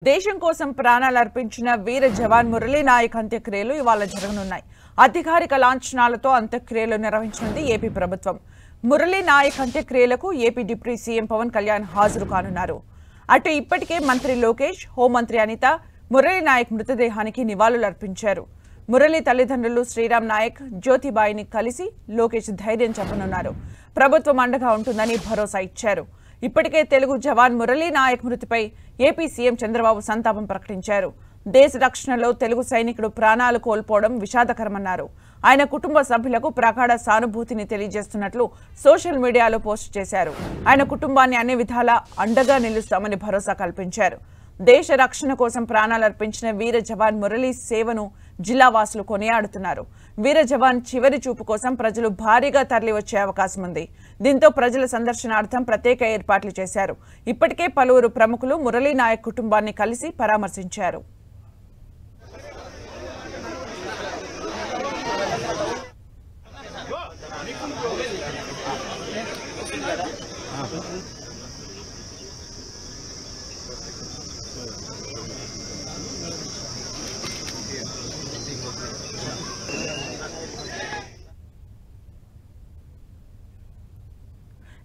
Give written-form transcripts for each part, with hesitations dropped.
దేశం కోసం ప్రాణాలు అర్పించిన వీర జవాన్ మురళీ నాయక్ అంత్యక్రియలు ఇవాళ జరగనున్నాయి. అధికారిక లాంఛనాలతో అంత్యక్రియలు నిర్వహించనుంది ఏపీ ప్రభుత్వం. మురళీ నాయక్ అంత్యక్రియలకు AP deputy CM Pawan Kalyan హాజరు కానున్నారు. అటు ఇప్పటికే మంత్రి లోకేష్, హోంమంత్రి అనిత మురళీ నాయక్ మృతదేహానికి నివాళులు అర్పించారు. మురళీ తల్లిదండ్రులు శ్రీరామ్ నాయక్, జ్యోతిబాయిని కలిసి లోకేష్ ధైర్యం చెప్పనున్నారు. ప్రభుత్వం అండగా ఉంటుందని భరోసా ఇచ్చారు. ఇప్పటికే తెలుగు జవాన్ మురళీ నాయక్ మృతిపై ఏపీ సీఎం చంద్రబాబు సంతాపం ప్రకటించారు. దేశ రక్షణలో తెలుగు సైనికుడు ప్రాణాలు కోల్పోవడం విషాదకరమన్నారు. ఆయన కుటుంబ సభ్యులకు ప్రగాఢ సానుభూతిని తెలియజేస్తున్నట్లు సోషల్ మీడియాలో పోస్ట్ చేశారు. ఆయన కుటుంబాన్ని అన్ని విధాలా అండగా నిలుస్తామని భరోసా కల్పించారు. దేశ రక్షణ కోసం ప్రాణాలు అర్పించిన వీర జవాన్ మురళీ సేవను జిల్లావాసులు కొనియాడుతున్నారు. వీర జవాన్ చివరి చూపు కోసం ప్రజలు భారీగా తరలివచ్చే అవకాశం ఉంది. దీంతో ప్రజల సందర్శనార్థం ప్రత్యేక ఏర్పాట్లు చేశారు. ఇప్పటికే పలువురు ప్రముఖులు మురళీ నాయక్ కుటుంబాన్ని కలిసి పరామర్శించారు.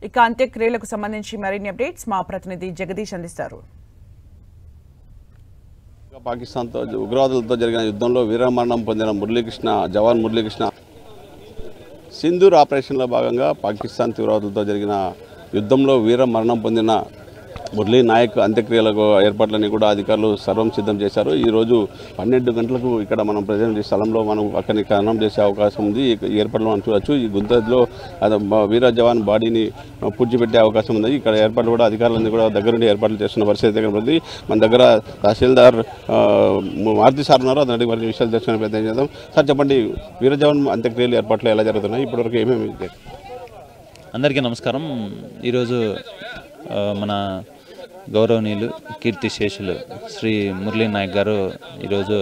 ఇక అంత్యక్రియలకు సంబంధించి మరిన్ని అప్డేట్స్ మా ప్రతినిధి జగదీష్ అందిస్తారు. పాకిస్తాన్తో ఉగ్రవాదులతో జరిగిన యుద్ధంలో వీరమరణం పొందిన జవాన్ మురళీకృష్ణ సింధూర్ ఆపరేషన్లో భాగంగా పాకిస్తాన్ తీవ్రవాదులతో జరిగిన యుద్ధంలో వీరమరణం పొందిన మురళీ నాయక్ అంత్యక్రియలకు ఏర్పాట్లన్నీ కూడా అధికారులు సర్వం సిద్ధం చేశారు. ఈరోజు 12 గంటలకు ఇక్కడ మనం ప్రజెంట్ ఈ స్థలంలో మనం అక్కడిని ఖననం చేసే అవకాశం ఉంది. ఈ ఏర్పాట్లు మనం చూడవచ్చు. ఈ గుంతలో వీర జవాన్ బాడీని పూడ్చిపెట్టే అవకాశం ఉంది. ఇక్కడ ఏర్పాట్లు కూడా అధికారులన్నీ కూడా దగ్గరుండి ఏర్పాట్లు చేస్తున్న పరిస్థితి దగ్గర ఉంది. మన దగ్గర తహసీల్దార్ మారుతి సార్ ఉన్నారు. అతని మరి విషయాలు తెలుసుకునే ప్రయత్నం చేద్దాం. సార్ చెప్పండి, వీర జవాన్ అంత్యక్రియలు ఏర్పాట్లు ఎలా జరుగుతున్నాయి? ఇప్పటివరకు ఏమేమి? అందరికీ నమస్కారం. ఈరోజు మన గౌరవనీయులు కీర్తిశేషులు శ్రీ మురళీ నాయక్ గారు ఈరోజు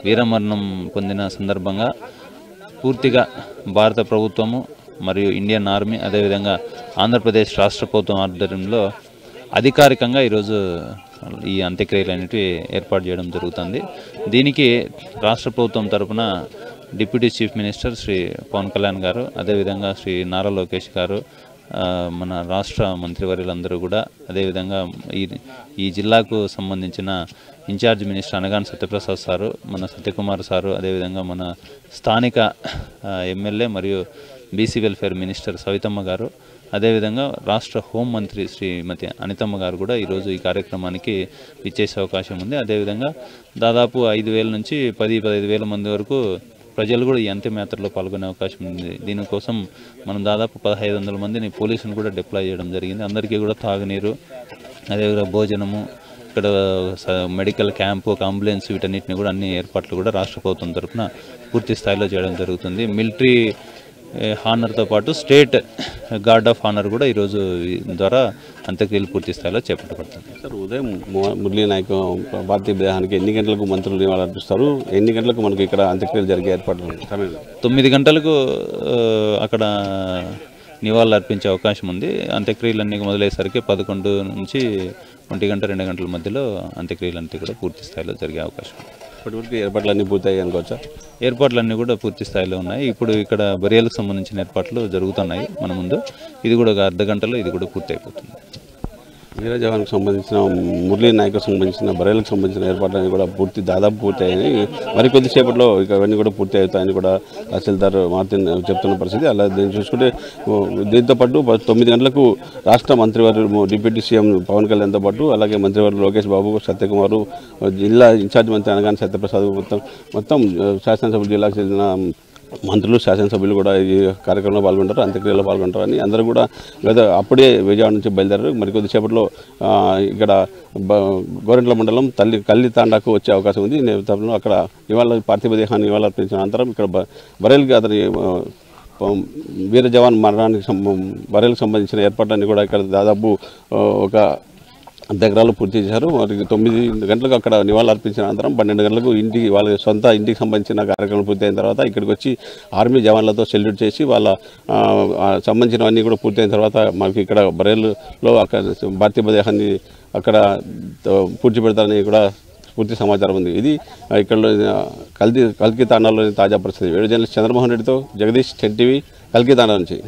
వీరమరణం పొందిన సందర్భంగా పూర్తిగా భారత ప్రభుత్వము మరియు ఇండియన్ ఆర్మీ, అదేవిధంగా ఆంధ్రప్రదేశ్ రాష్ట్ర ప్రభుత్వం ఆధ్వర్యంలో అధికారికంగా ఈరోజు ఈ అంత్యక్రియలు అనేటివి ఏర్పాటు చేయడం జరుగుతుంది. దీనికి రాష్ట్ర ప్రభుత్వం తరఫున deputy chief minister Shri Pavan Kalyan గారు, అదేవిధంగా శ్రీ నారా లోకేష్ గారు, మన రాష్ట్ర మంత్రివర్యులందరూ కూడా, అదేవిధంగా ఈ జిల్లాకు సంబంధించిన incharge minister Anagani Satyaprasad sir, మన సత్యకుమార్ సారు, అదేవిధంగా మన స్థానిక ఎమ్మెల్యే మరియు బీసీ వెల్ఫేర్ మినిస్టర్ సవితమ్మ గారు, అదేవిధంగా రాష్ట్ర హోంమంత్రి శ్రీమతి అనితమ్మ గారు కూడా ఈరోజు ఈ కార్యక్రమానికి ఇచ్చేసే అవకాశం ఉంది. అదేవిధంగా దాదాపు 5,000 నుంచి 10-15,000 మంది వరకు ప్రజలు కూడా ఈ అంత్యయాత్రలో పాల్గొనే అవకాశం ఉంది. దీనికోసం మనం దాదాపు 1,500 మందిని పోలీసులు కూడా డిప్లాయ్ చేయడం జరిగింది. అందరికీ కూడా తాగునీరు, అదేవిధంగా భోజనము, ఇక్కడ మెడికల్ క్యాంపు, ఒక అంబులెన్స్, వీటన్నిటిని కూడా అన్ని ఏర్పాట్లు కూడా రాష్ట్ర ప్రభుత్వం తరఫున పూర్తి స్థాయిలో చేయడం జరుగుతుంది. మిలిటరీ హానర్తో పాటు స్టేట్ గార్డ్ ఆఫ్ హానర్ కూడా ఈరోజు ద్వారా అంత్యక్రియలు పూర్తి స్థాయిలో చేపట్టబడుతుంది. సార్, ఉదయం మురళీ నాయక్ పార్థివ దేహానికి ఎన్ని గంటలకు మంత్రులు నివాళులు అర్పిస్తారు? ఎన్ని గంటలకు మనకు ఇక్కడ అంత్యక్రియలు జరిగే ఏర్పాట్లు? 9 గంటలకు అక్కడ నివాళులు అర్పించే అవకాశం ఉంది. అంత్యక్రియలన్నీ మొదలయ్యేసరికి 11 నుంచి 1 గంట 2 గంటల మధ్యలో అంత్యక్రియలన్నీ కూడా పూర్తి స్థాయిలో జరిగే అవకాశం ఉంది. ఇప్పటివరకు ఏర్పాట్లన్నీ పూర్తయ్యాయి అనుకోవచ్చా? ఏర్పాట్లన్నీ కూడా పూర్తి స్థాయిలో ఉన్నాయి. ఇప్పుడు ఇక్కడ బరియలకు సంబంధించిన ఏర్పాట్లు జరుగుతున్నాయి మన ముందు. ఇది కూడా ఒక అర్ధ గంటలో ఇది కూడా పూర్తి అయిపోతుంది. వీర జవాన్కి సంబంధించిన మురళీ నాయక్ సంబంధించిన బరియలకు సంబంధించిన ఏర్పాట్లన్నీ కూడా దాదాపు పూర్తి అయ్యాయి. మరికొద్దిసేపట్లో ఇక అవన్నీ కూడా పూర్తి అవుతాయని కూడా తహసీల్దార్ మారుతి చెప్తున్న పరిస్థితి. అలా దీన్ని చూసుకుంటే దీంతో పాటు 9 గంటలకు రాష్ట్ర మంత్రివర్యులు డిప్యూటీ సీఎం పవన్ కళ్యాణ్తో పాటు అలాగే మంత్రివర్యులు లోకేష్ బాబు, సత్యకుమారు, జిల్లా ఇన్ఛార్జ్ మంత్రి అనగాని సత్యప్రసాద్, మొత్తం శాసనసభ్యులు, జిల్లాకు చెందిన మంత్రులు, శాసనసభ్యులు కూడా ఈ కార్యక్రమంలో పాల్గొంటారు, అంత్యక్రియలో పాల్గొంటారు అని అందరూ కూడా అప్పుడే విజయవాడ నుంచి బయలుదేరారు. మరికొద్దిసేపట్లో ఇక్కడ గోరెంట్ల మండలం కల్లి తాండాకు వచ్చే అవకాశం ఉంది. నేపథ్యంలో అక్కడ ఇవాళ పార్థివ దేహాన్ని నివాళులు అర్పించిన అనంతరం ఇక్కడ బరేల్కి అతని వీర జవాన్ మరణానికి బరేల్కి సంబంధించిన ఏర్పాట్లన్నీ కూడా ఇక్కడ దాదాపు ఒక దగ్గరలో పూర్తి చేశారు. మరి 9 గంటలకు అక్కడ నివాళులు అర్పించిన అనంతరం 12 గంటలకు ఇంటికి వాళ్ళ సొంత ఇంటికి సంబంధించిన కార్యక్రమం పూర్తయిన తర్వాత ఇక్కడికి వచ్చి ఆర్మీ జవాన్లతో సెల్యూట్ చేసి వాళ్ళ సంబంధించినవన్నీ కూడా పూర్తయిన తర్వాత మనకి ఇక్కడ బరేలులో అక్కడ పార్థివ దేహాన్ని అక్కడ పూడ్చిపెడతారని కూడా పూర్తి సమాచారం ఉంది. ఇది ఇక్కడ కల్కి తాండాలోని తాజా పరిస్థితి. వీడియో జర్నలిస్ట్ చంద్రమోహన్ రెడ్డితో జగదీష్, టెన్ టీవీ, కల్కి తాండా నుంచి.